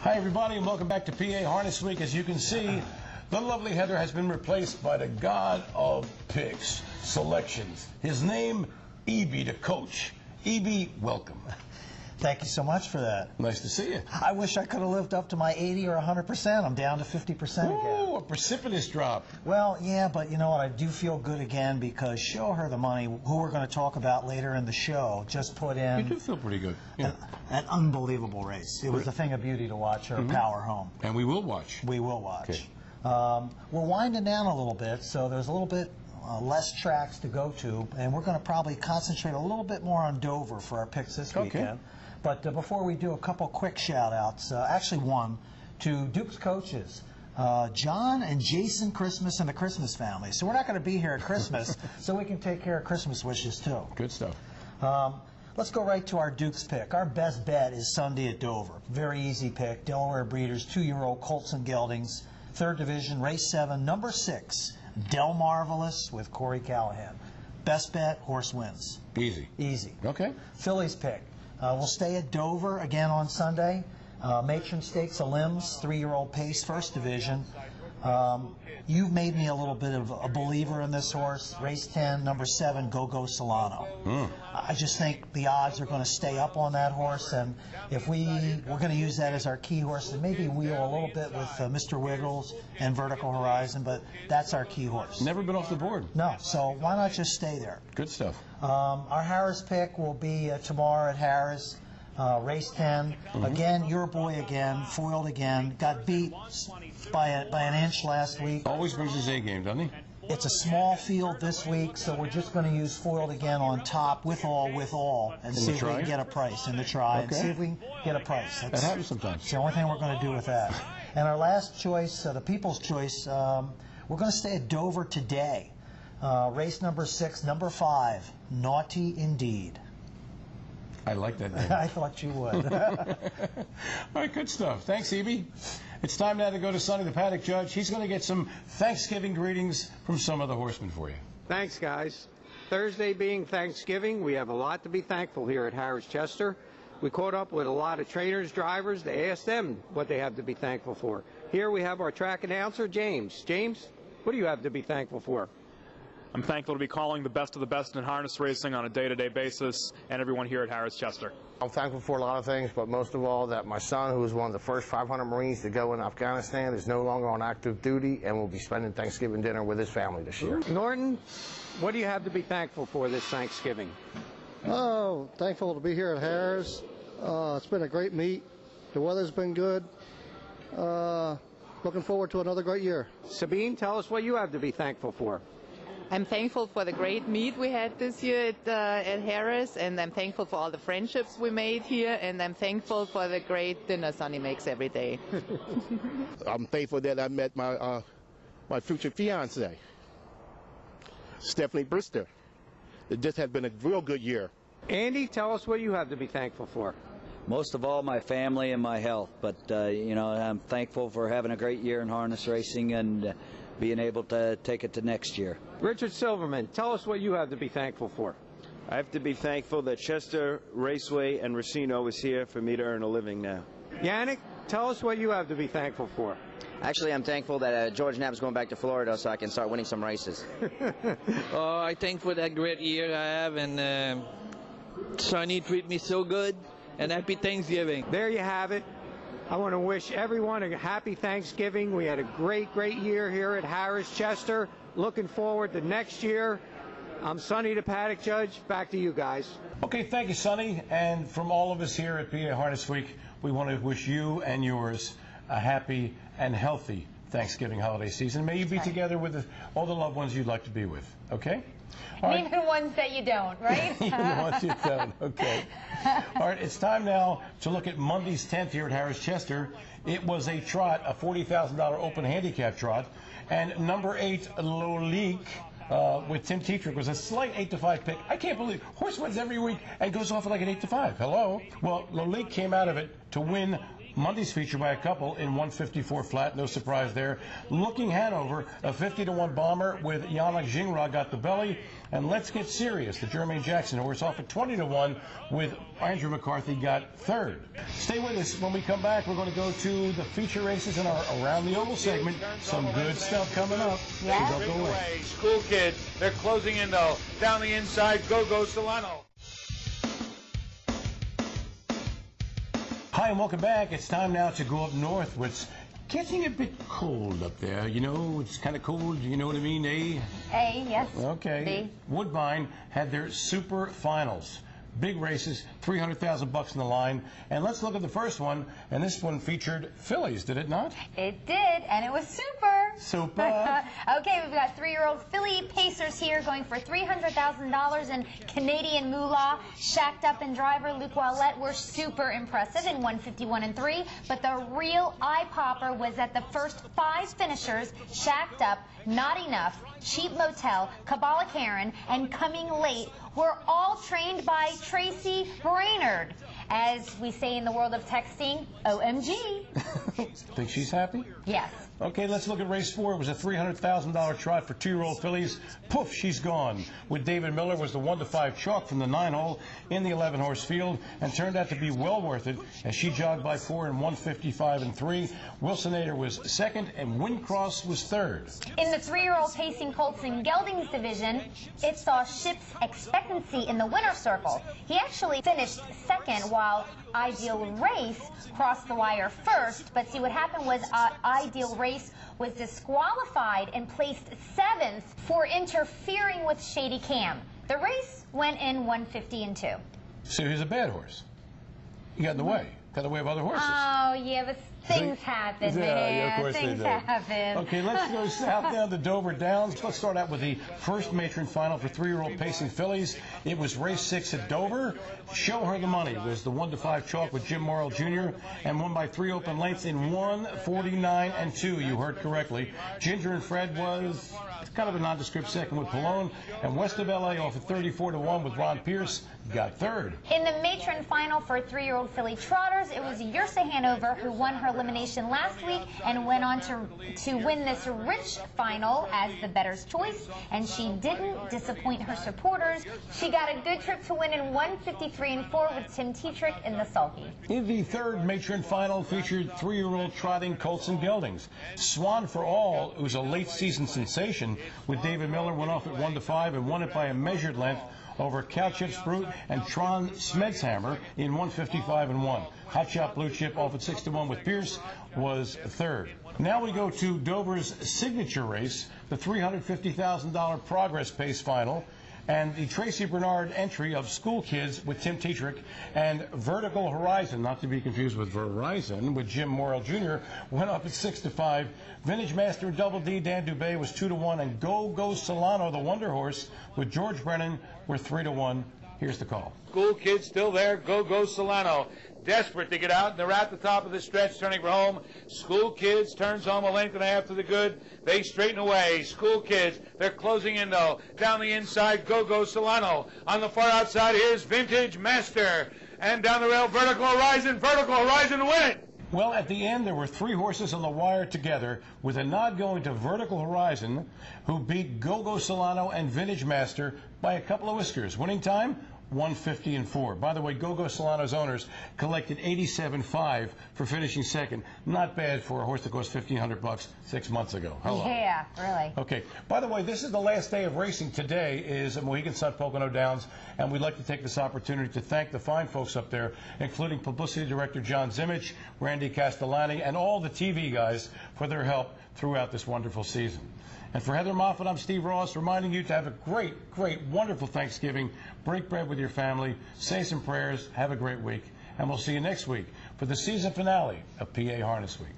Hi everybody and welcome back to PA Harness Week. As you can see, the lovely Heather has been replaced by the god of picks, selections. His name, E.B. the coach. E.B., welcome. Thank you so much for that. Nice to see you. I wish I could have lived up to my 80 or 100%. I'm down to 50% again. Ooh, a precipitous drop. Well, yeah, but you know what? I do feel good again because Show Her the Money, who we're going to talk about later in the show, just put in... You do feel pretty good. Yeah. An unbelievable race. It was a thing of beauty to watch her power home. And we will watch. We will watch. Okay. We're winding down a little bit, so there's a little bit less tracks to go to, and we're going to probably concentrate a little bit more on Dover for our picks this weekend. But before we do, a couple quick shout-outs. Actually, one to Duke's coaches, John and Jason Christmas and the Christmas family. So we're not going to be here at Christmas, so we can take care of Christmas wishes, too. Good stuff. Let's go right to our Duke's pick. Our best bet is Sunday at Dover. Very easy pick. Delaware Breeders, 2-year-old Colts and Geldings, 3rd Division, race 7, number 6, Del Marvelous with Corey Callahan. Best bet, horse wins. Easy. Easy. Okay. Phillies pick. We'll stay at Dover again on Sunday. Matron Stakes, a Limbs, 3-year-old Pace, 1st Division. You've made me a little bit of a believer in this horse. Race 10, number 7, Go Solano. I just think the odds are going to stay up on that horse, and if we're going to use that as our key horse, and maybe wheel a little bit with Mr. Wiggles and Vertical Horizon, but that's our key horse. Never been off the board. No, so why not just stay there? Good stuff. Our Harris pick will be tomorrow at Harris. Race 10. Again, your boy again, foiled again. Got beat by an inch last week. Always brings his A game, doesn't he? It's a small field this week, so we're just going to use foiled again on top with all, and see if we can get a price in the try, and see if we can get a price. That happens sometimes. It's the only thing we're going to do with that. And our last choice, the People's Choice, we're going to stay at Dover today. Race number 6, number 5, Naughty Indeed. I like that name. I thought you would. All right, good stuff. Thanks, Evie. It's time now to go to Sonny the Paddock Judge. He's going to get some Thanksgiving greetings from some of the horsemen for you. Thanks, guys. Thursday being Thanksgiving, we have a lot to be thankful here at Harris Chester. We caught up with a lot of trainers, drivers, to ask them what they have to be thankful for. Here we have our track announcer, James. James, what do you have to be thankful for? I'm thankful to be calling the best of the best in harness racing on a day-to-day basis, and everyone here at Harris Chester. I'm thankful for a lot of things, but most of all that my son, who was one of the first 500 Marines to go in Afghanistan, is no longer on active duty and will be spending Thanksgiving dinner with his family this year. Norton, what do you have to be thankful for this Thanksgiving? Oh, thankful to be here at Harris. It's been a great meet. The weather's been good. Looking forward to another great year. Sabine, tell us what you have to be thankful for. I'm thankful for the great meet we had this year at Harris, and I'm thankful for all the friendships we made here, and I'm thankful for the great dinner Sonny makes every day. I'm thankful that I met my my future fiance, Stephanie Brister. It just has been a real good year. Andy, tell us what you have to be thankful for. Most of all, my family and my health, but you know, I'm thankful for having a great year in harness racing and being able to take it to next year. Richard Silverman, tell us what you have to be thankful for. I have to be thankful that Chester Raceway and Racino is here for me to earn a living now. Yannick, tell us what you have to be thankful for. Actually, I'm thankful that George Knapp's going back to Florida so I can start winning some races. I thank for that great year I have, and Sonny treat me so good, and happy Thanksgiving. There you have it. I want to wish everyone a happy Thanksgiving. We had a great year here at Harris Chester. Looking forward to next year. I'm Sonny the Paddock Judge. Back to you guys. Okay, thank you, Sonny. And from all of us here at PA Harness Week, we want to wish you and yours a happy and healthy Thanksgiving holiday season. May you be together with all the loved ones you'd like to be with, okay? All right. Even ones that you don't, right? Even ones you don't, okay. All right, it's time now to look at Monday's 10th here at Harris Chester. It was a trot, a $40,000 open handicap trot, and number 8, Lolique, with Tim Tetrick was a slight 8-5 pick. I can't believe horse wins every week and goes off at like an 8-5. Hello? Well, Lolique came out of it to win Monday's feature by a couple in 154 flat. No surprise there. Looking Hanover, a 50-1 bomber with Yannick Gingras got the belly. And Let's Get Serious, the Jermaine Jackson horse, off at 20 to 1, with Andrew McCarthy got third. Stay with us. When we come back, we're going to go to the feature races in our Around the Oval segment. Some good stuff coming up. Yeah. So don't go away. School kids, they're closing in though. Down the inside, Go Solano. Hi, and welcome back. It's time now to go up north. It's getting a bit cold up there. You know, it's kind of cold. You know what I mean, eh? A, yes. Okay. B. Woodbine had their super finals. Big races, $300,000 in the line. And let's look at the first one. And this one featured fillies, did it not? It did, and it was super. Super. Okay, we've got 3-year-old filly pacers here going for $300,000 in Canadian moolah. Shacked Up and driver Luke Wallette were super impressive in 151 and 3. But the real eye popper was that the first 5 finishers, Shacked Up, Not Enough, Cheap Motel, Kabbalah Karen, and Coming Late, were all trained by Tracy Brainerd. As we say in the world of texting, OMG. Think she's happy? Yes. Okay, let's look at race 4. It was a $300,000 trot for 2-year-old fillies. Poof, she's gone. With David Miller was the 1-5 chalk from the 9-hole in the 11-horse field, and turned out to be well worth it as she jogged by 4 in 155 and 3. Wilsonator was second, and Windcross was third. In the 3-year-old pacing colts and geldings division, it saw Ship's Expectancy in the winner's circle. He actually finished second, while Ideal Race crossed the wire first. But see, what happened was Ideal Race was disqualified and placed 7th for interfering with Shady Cam. The race went in 150 and 2. So he's a bad horse. He got in the way. Got in the way of other horses. Oh, yeah, but things happen, man. Yeah, of course things they do. happen. Okay, let's go south down to Dover Downs. Let's start out with the first matron final for 3-year-old pacing fillies. It was race 6 at Dover. Show Her the Money was the 1-5 chalk with Jim Morrill Jr. and won by 3 open lengths in 149 and 2. You heard correctly. Ginger and Fred was kind of a nondescript second with Pallone, and West of LA off at 34 to 1 with Ron Pierce got third. In the matron final for 3-year-old filly trotters, it was Yersa Hanover who won her elimination last week and went on to win this rich final as the bettor's choice, and she didn't disappoint her supporters. She got a good trip to win in 153 and 4 with Tim Tetrick in the sulky. In the third matron final featured 3-year-old trotting colts and geldings. Swan for All, who was a late season sensation with David Miller, went off at 1-5 and won it by a measured length over Cowchips Brute and Tron Smedshammer in 155 and 1. Hot Shot Blue Chip off at 6 to 1 with Pierce was third. Now we go to Dover's signature race, the $350,000 Progress Pace final, and the Tracy Bernard entry of School Kids with Tim Tetrick and Vertical Horizon, not to be confused with Verizon, with Jim Morrill Jr., went up at 6 to 5. Vintage Master Double D, Dan Dubé, was 2 to 1, and Go Solano, the Wonder Horse, with George Brennan, were 3 to 1. Here's the call. School kids still there. Go Solano. Desperate to get out, and they're at the top of the stretch, turning for home. School Kids turns home a length and a half to the good. They straighten away. School Kids, they're closing in though. Down the inside, Go Solano. On the far outside, here's Vintage Master. And down the rail, Vertical Horizon to win it. Well, at the end, there were 3 horses on the wire together, with a nod going to Vertical Horizon, who beat Go Solano and Vintage Master by a couple of whiskers. Winning time, 150 and 4. By the way, Go Solano's owners collected $87.5 for finishing second. Not bad for a horse that cost $1,500 6 months ago. Hello. Yeah, really. Okay. By the way, this is the last day of racing. Today is at Mohegan Sun Pocono Downs, and we'd like to take this opportunity to thank the fine folks up there, including Publicity Director John Zimmich, Randy Castellani, and all the TV guys for their help throughout this wonderful season. And for Heather Moffat, I'm Steve Ross, reminding you to have a great, wonderful Thanksgiving. Break bread with your family, say some prayers, have a great week, and we'll see you next week for the season finale of PA Harness Week.